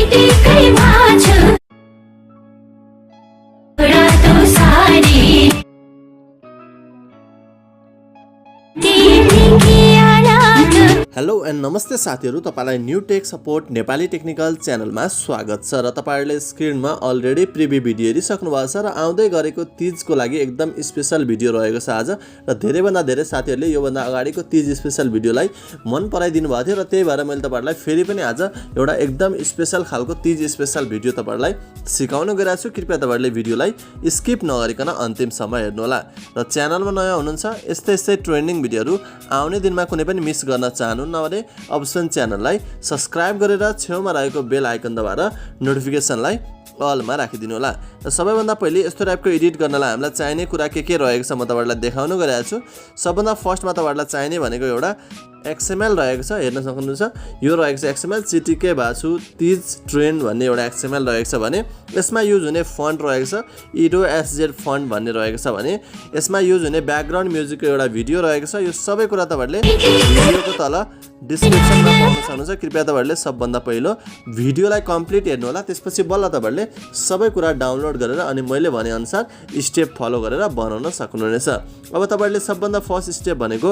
चिटिकै भाछु रातो साडी तिमीकी आराधना। Hello and नमस्ते साथीहरु, तपाईलाई new tech support Nepali technical च्यानलमा स्वागत छ र तपाईहरुले स्क्रिनमा अलरेडी प्रिभ्यू भिडियो हेरिसक्नु भएको छ र आउँदै गरेको तीजको लागि एकदम स्पेशल भिडियो रहेको छ आज र धेरैभन्दा धेरै साथीहरुले यो भन्दा अगाडिको तीज स्पेशल भिडियोलाई मन पराइदिनु भएको थियो र त्यही भएर मैले तपाईहरुलाई फेरि पनि आज एउटा एकदम स्पेशल खालको तीज स्पेशल भिडियो तपाईहरुलाई सिकाउन गइरहेको छु। कृपया तपाईहरुले भिडियोलाई स्किप नगरिकन अन्तिमसम्म हेर्नु होला र च्यानलमा नयाँ हुनुहुन्छ यस्तै ट्रेन्डिङ भिडियोहरु आउने दिनमा कुनै पनि मिस गर्न चाहनुहुन्न भने अवश्य च्यानललाई सब्स्क्राइब गरेर छेउमा रहेको बेल आइकन दबाएर नोटिफिकेसनलाई अलमा राखिदिनु होला। र सबैभन्दा पहिले यस्तो टाइपको एडिट गर्नलाई हामीलाई चाहिने कुरा के रहेको छ म तपाईहरुलाई देखाउन गइरहेको छु। सबभन्दा फर्स्टमा तपाईहरुलाई चाहिने भनेको एउटा XML रहेको छ, हेर्न सक्नुहुन्छ यो रहेको छ XML चिटिकै भाषु तीज ट्रेन्ड भन्ने एउटा XML रहेको छ भने यसमा युज हुने फन्ट रहेको छ EDOSZ फन्ट भन्ने रहेको छ भने यसमा युज हुने ब्याकग्राउन्ड म्युजिकको एउटा भिडियो रहेको छ। यो सबै कुरा तपाईहरुले भिडियोको तल डिस्क्रिप्सनमा पाउन सक्नुहुन्छ। कृपया तपाईहरुले सबभन्दा पहिलो भिडियोलाई कम्प्लिट हेर्नु होला, त्यसपछि बल्ल तपाईहरुले सबै कुरा डाउनलोड गरेर अनि मैले भने अनुसार स्टेप फलो गरेर बनाउन सक्नुहुनेछ। अब तपाईहरुले सबभन्दा फर्स्ट स्टेप भनेको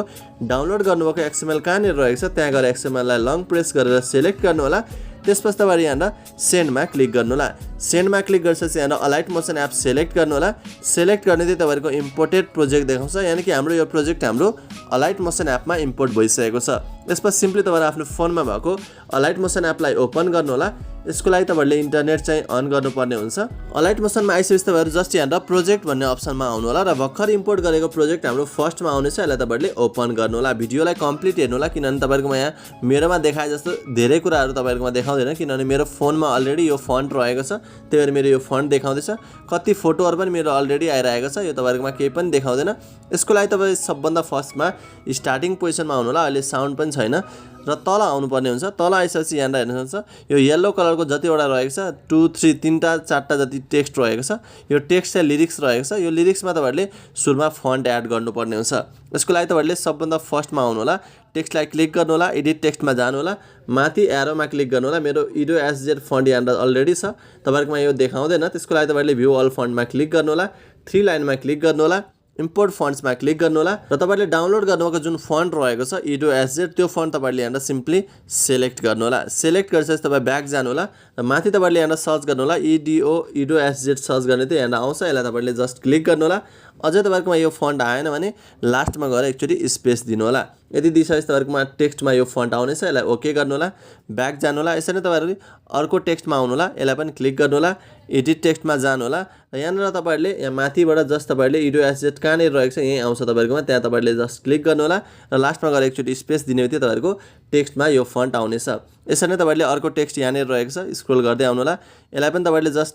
डाउनलोड गर्नुभएको XML कहाँनिर रहेको छ त्यहाँ गएर XML लाई लङ प्रेस गरेर सिलेक्ट गर्नु होला। त्यसपछि तपाईहरु यहाँ सेन्डमा क्लिक गर्नु होला। सेन्डमा क्लिक गरेपछि यहाँ अलाइट मोसन एप सिलेक्ट गर्नु होला। सिलेक्ट गर्ने चाहिँ तपाईहरुको इम्पोर्टेड प्रोजेक्ट देखाउँछ, यानी कि हाम्रो यो प्रोजेक्ट हाम्रो अलाइट मोसन एपमा इम्पोर्ट भइसकेको छ। यसपछि सिम्पली तपाईहरु आफ्नो फोनमा भएको अलाइट मोसन एपलाई ओपन गर्नु होला। यसको लागि तपाईहरुले इन्टरनेट चाहिँ अन गर्नुपर्ने हुन्छ। अलाइट मोसनमा आइसकेपछि तपाईहरु जस्ट यहाँ प्रोजेक्ट भन्ने अप्सनमा आउनु होला र भर्खर इम्पोर्ट गरेको प्रोजेक्ट हाम्रो फर्स्टमा आउनेछ, यसलाई तपाईहरुले ओपन गर्नु होला। भिडियोलाई कम्प्लिट हेर्नु होला किनभने तपाईहरुकोमा यहाँ मेरोमा देखाए जस्तो धेरै कुराहरु तपाईहरुकोमा देखाउँदैन किनभने मेरो फोनमा अलरेडी यो फन्ट रहेको छ, त्यही भएर मेरो यो फन्ट देखाउँदैछ। कति फोटोहरु पनि मेरो अलरेडी आइरहेको छ, यो तपाईहरुकोमा केही पनि देखाउँदैन। यसको लागि तपाई सबभन्दा फर्स्टमा स्टार्टिङ पोजिसनमा आउनु होला। अहिले साउन्ड पनि छैन र तल आउनु पर्ने हुन्छ। तल आइसकेपछि यहाँ हेर्न सक्नुहुन्छ यो येलो कलरको जतिवटा रहेको छ 2 3 3टा 4टा जति टेक्स्ट रहेको छ, यो टेक्स्ट चाहिँ लिरिक्स रहेको छ। यो लिरिक्समा तपाईहरुले सुरुमा फन्ट एड गर्नुपर्ने हुन्छ। यसको लागि तपाईहरुले सबभन्दा फर्स्टमा आउनु होला, टेक्स्टलाई क्लिक गर्नु होला, एडिट टेक्स्टमा जानु होला, माथि एरोमा क्लिक गर्नु होला। मेरो EDOSZ फन्ट यहाँ अलरेडी छ, तपाईहरुकोमा यो देखाउँदैन। त्यसको लागि तपाईहरुले भ्यू अल फन्टमा क्लिक गर्नु होला, 3 लाइनमा क्लिक गर्नु होला, इम्पोर्ट फन्ट्समा क्लिक गर्नु होला र तपाईहरुले डाउनलोड गर्नुभएको जुन फन्ट रहेको छ EDOSZ त्यो फन्ट तपाईहरुले यहाँ सिम्पली सिलेक्ट गर्नु होला। सिलेक्ट गरेपछि तपाई ब्याक जानु होला र माथि तपाईहरुले यहाँ सर्च गर्नु होला EDOSZ सर्च गर्ने चाहिँ यहाँ आउँछ, यसलाई तपाईहरुले जस्ट क्लिक गर्नु होला। अझै तपाईहरुकोमा यो फन्ट आएन भने लास्टमा गएर एकचोटी स्पेस दिनु होला। यदि दिइसकेपछि तपाईहरुकोमा टेक्स्टमा यो फन्ट आउनेछ, यसलाई ओके गर्नु होला, ब्याक जानु होला। यसरी तपाईहरुले अर्को टेक्स्टमा आउनु होला, यसलाई पनि क्लिक गर्नु होला, एडिट टेक्स्टमा जानु होला र यहाँनिर तपाईहरुले यहाँ माथिबाट जस्ट तपाईहरुले EDOSZ कहाँनिर रहेको छ यही आउँछ तपाईहरुकोमा, त्यहाँ तपाईहरुले जस्ट क्लिक गर्नु होला र लास्टमा गएर एकचोटी स्पेस दिने बित्तिकै तपाईहरुको टेक्स्टमा यो फन्ट आउनेछ। यसरी नै तपाईहरुले अर्को टेक्स्ट यहाँनिर रहेको छ स्क्रोल गर्दै आउनु होला, यसलाई पनि तपाईहरुले जस्ट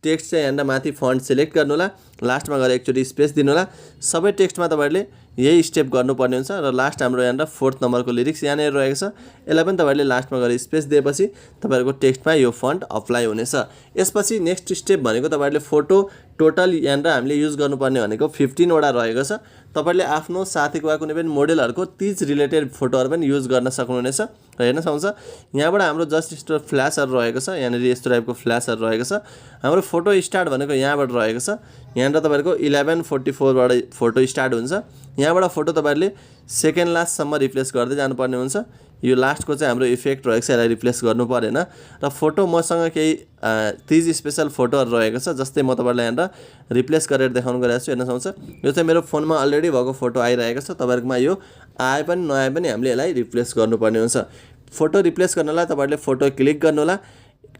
टेक्स्ट चाहिँ यहाँ माथि फन्ट सिलेक्ट गर्नु होला, लास्टमा गएर एकचोटी स्पेस दिनु होला। सबै टेक्स्टमा तपाईहरुले यही स्टेप गर्नुपर्ने हुन्छ र लास्ट हाम्रो यहाँ 4th नम्बरको लिरिक्स यहाँनिर रहेको छ, यसलाई पनि तपाईहरुले लास्टमा गएर स्पेस दिएपछि तपाईहरुको टेक्स्टमा यो फन्ट अप्लाई हुनेछ। यसपछि नेक्स्ट स्टेप भनेको तपाईहरुले फोटो टोटल यहाँ हामीले युज गर्नुपर्ने भनेको 15 वटा रहेको छ। तपाईहरुले आफ्नो साथीको वा कुनै पनि मोडेलहरुको तीज रिलेटेड फोटोहरु पनि युज गर्न सक्नुहुनेछ र हेर्न सक्नुहुन्छ यहाँबाट हाम्रो जस्ट यस्तो फ्ल्याशहरु रहेको छ, यहाँनिर यस्तो टाइपको फ्ल्याशहरु रहेको छ। हाम्रो फोटो स्टार्ट भनेको यहाँबाट रहेको छ, यहाँबाट तपाईहरुको 1144 बाट फोटो स्टार्ट हुन्छ। यहाँबाट फोटो तपाईहरुले सेकेन्ड लास्टसम्म रिप्लेस गर्दै जानुपर्ने हुन्छ। यो लास्टको चाहिँ हाम्रो इफेक्ट रहेको छ, यसलाई रिप्लेस गर्नु परेन र फोटो मसँग केही तीज स्पेशल फोटोहरु रहेको छ, जस्तै म तपाईहरुलाई यहाँ रिप्लेस गरेर देखाउन गइरहेको छु। हेर्न सक्नुहुन्छ यो चाहिँ मेरो फोनमा अलरेडी भएको फोटो आइरहेको छ, तपाईहरुकोमा यो आए पनि नआए पनि हामीले यसलाई रिप्लेस गर्नुपर्ने हुन्छ। फोटो रिप्लेस गर्नलाई तपाईहरुले फोटो क्लिक गर्नु होला,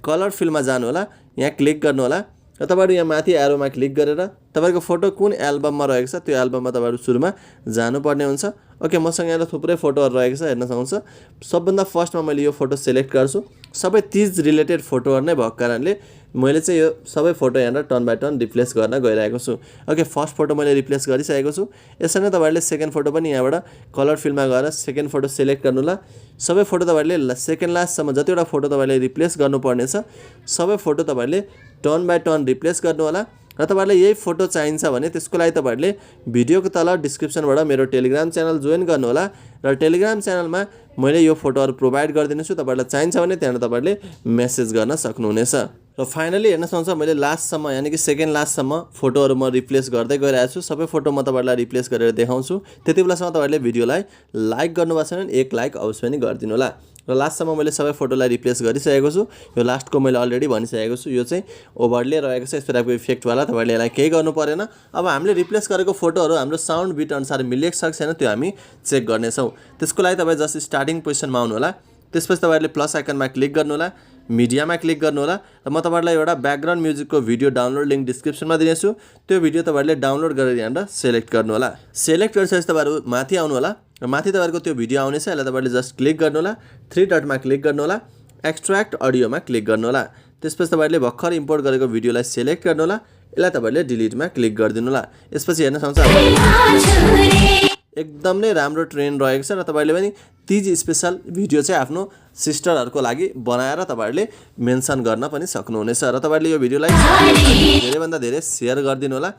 कलर फिलमा जानु होला, यहाँ क्लिक गर्नु होला र तपाईहरु यहाँ माथि एरोमा क्लिक गरेर तपाईहरुको फोटो कुन एल्बममा रहेको छ त्यो एल्बममा तपाईहरु सुरुमा जानुपर्ने हुन्छ। ओके, मसँग यहाँ थुप्रै फोटोहरु रहेको छ, हेर्न सक्नुहुन्छ। सबभन्दा फर्स्टमा मैले यो फोटो सिलेक्ट गर्छु, सबै तीज रिलेटेड फोटोहरु नै भएको कारणले मैले चाहिँ यो सबै फोटो यहाँ टर्न बाइ टर्न रिप्लेस गर्न गइरहेको छु। ओके, फर्स्ट फोटो मैले रिप्लेस गरिसकेको छु। यसरी नै तपाईहरुले सेकेन्ड फोटो पनि यहाँबाट कलर फिलमा गएर सेकेन्ड फोटो सिलेक्ट गर्नु होला। सबै फोटो तपाईहरुले सेकेन्ड लास्टसम्म जतिवटा फोटो तपाईहरुले रिप्लेस गर्नुपर्ने छ सबै फोटो तपाईहरुले टर्न बाइ टर्न रिप्लेस गर्नु होला र तपाईहरुले यही फोटो चाहिन्छ भने त्यसको लागि तपाईहरुले भिडियोको तल डिस्क्रिप्सनबाट मेरो टेलिग्राम च्यानल जोइन गर्नु होला र टेलिग्राम च्यानलमा मैले यो फोटोहरु प्रोभाइड गरिदिनेछु। तपाईहरुलाई चाहिन्छ भने त्यहाँ तपाईहरुले मेसेज गर्न सक्नुहुनेछ। र फाइनली हेर्न सक्नुहुन्छ मैले लास्टसम्म यानी कि सेकेन्ड लास्टसम्म फोटोहरु म रिप्लेस गर्दै गइरहेको छु। सबै फोटो म तपाईहरुलाई रिप्लेस गरेर देखाउँछु। त्यतिबेलासम्म तपाईहरुले भिडियोलाई लाइक गर्नुभएको छैन भने एक लाइक अवश्य पनि गरिदिनु होला। र लास्टसम्म मैले सबै फोटोलाई रिप्लेस गरिसकेको छु। यो लास्टको मैले अलरेडी भनिसकेको छु। यो चाहिँ ओभरले रहेको छ, यस्तो टाइपको इफेक्ट वाला। तपाईहरुले यसलाई केही गर्नु परेन। अब हामीले रिप्लेस गरेको फोटोहरु हाम्रो साउन्ड बिट अनुसार मिलेको छ कि छैन त्यो हामी चेक गर्नेछौँ। त्यसको लागि तपाई जस्ट स्टार्टिङ पोजिसनमा आउनु होला। त्यसपछि तपाईहरुले प्लस आइकनमा क्लिक गर्नु होला, मिडियामा क्लिक गर्नु होला र म तपाईहरुलाई एउटा ब्याकग्राउन्ड म्युजिकको भिडियो डाउनलोड लिंक डिस्क्रिप्सनमा दिनेछु। त्यो भिडियो तपाईहरुले डाउनलोड गरेर यहाँबाट सिलेक्ट गर्नु होला। सिलेक्ट गरिसकेपछि तपाईहरु माथि आउनु होला र माथि तपाईहरुको त्यो भिडियो आउनेछ। यसलाई तपाईहरुले जस्ट क्लिक गर्नु होला, 3 डटमा क्लिक गर्नु होला, एक्सट्र्याक्ट अडियोमा क्लिक गर्नु होला। त्यसपछि तपाईहरुले भर्खर इम्पोर्ट गरेको भिडियोलाई सिलेक्ट गर्नु होला, यसलाई तपाईहरुले डिलिटमा क्लिक गरिदिनु होला। यसपछि हेर्न सक्नुहुन्छ एकदम नै राम्रो ट्रेन्ड रहेको छ र तपाईहरुले पनि तीज स्पेशल भिडियो चाहिँ आफ्नो सिस्टरहरुको लागि बनाएर तपाईहरुले मेन्सन गर्न पनि सक्नुहुनेछ। र तपाईहरुले यो भिडियोलाई धेरै भन्दा धेरै शेयर गरिदिनु होला।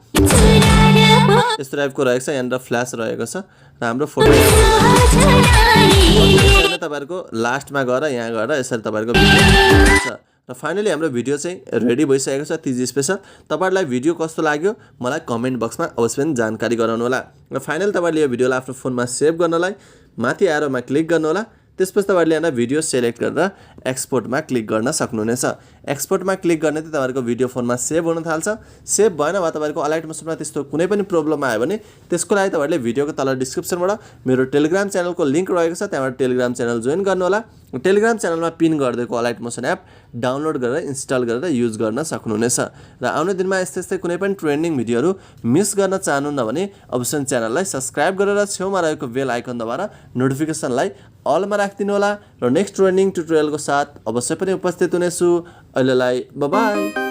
यस्तो टाइपको रहेको छ, यहाँनिर फ्ल्यास रहेको छ र हाम्रो फोटो तपाईहरुको लास्टमा गएर यहाँ गएर यसरी तपाईहरुको भिडियो छ। र फाइनली हाम्रो भिडियो चाहिँ रेडी भइसकेको छ तीज स्पेशल। तपाईहरुलाई भिडियो कस्तो लाग्यो मलाई कमेन्ट बक्समा अवश्य पनि जानकारी गराउनु होला। र फाइनली तपाईहरुले यो भिडियोलाई आफ्नो फोनमा सेभ गर्नलाई माथि एरोमा क्लिक गर्नु होला। त्यसपछि तपाईहरुले यहाँ भिडियो सिलेक्ट गरेर एक्सपोर्टमा क्लिक गर्न सक्नुहुनेछ। एक्सपोर्टमा क्लिक गर्ने त तपाईहरुको भिडियो फोनमा सेभ हुन थाल्छ। सेभ भएन वा तपाईहरुको अलाइट मोसनमा त्यस्तो कुनै पनि प्रब्लम आयो भने त्यसको लागि तपाईहरुले भिडियोको तल डिस्क्रिप्सनबाट मेरो टेलिग्राम च्यानलको लिंक रहेको छ, त्यहाँबाट टेलिग्राम च्यानल जोइन गर्नु होला। टेलिग्राम च्यानलमा पिन गरिदिएको अलाइट मोसन एप डाउनलोड गरेर इन्स्टल गरेर युज गर्न सक्नुहुनेछ। र आउने दिनमा यस्तै कुनै पनि ट्रेन्डिङ भिडियोहरु मिस गर्न चाहनुहुन्न भने अवश्य च्यानललाई सब्स्क्राइब गरेर छेउमा रहेको बेल आइकन दबाएर नोटिफिकेसनलाई अलमा राखिदिनु होला। र नेक्स्ट ट्रेन्डिङ ट्युटोरियलको साथ अवश्य पनि उपस्थित हुनेछु। अहिलेलाई बाइ बाइ।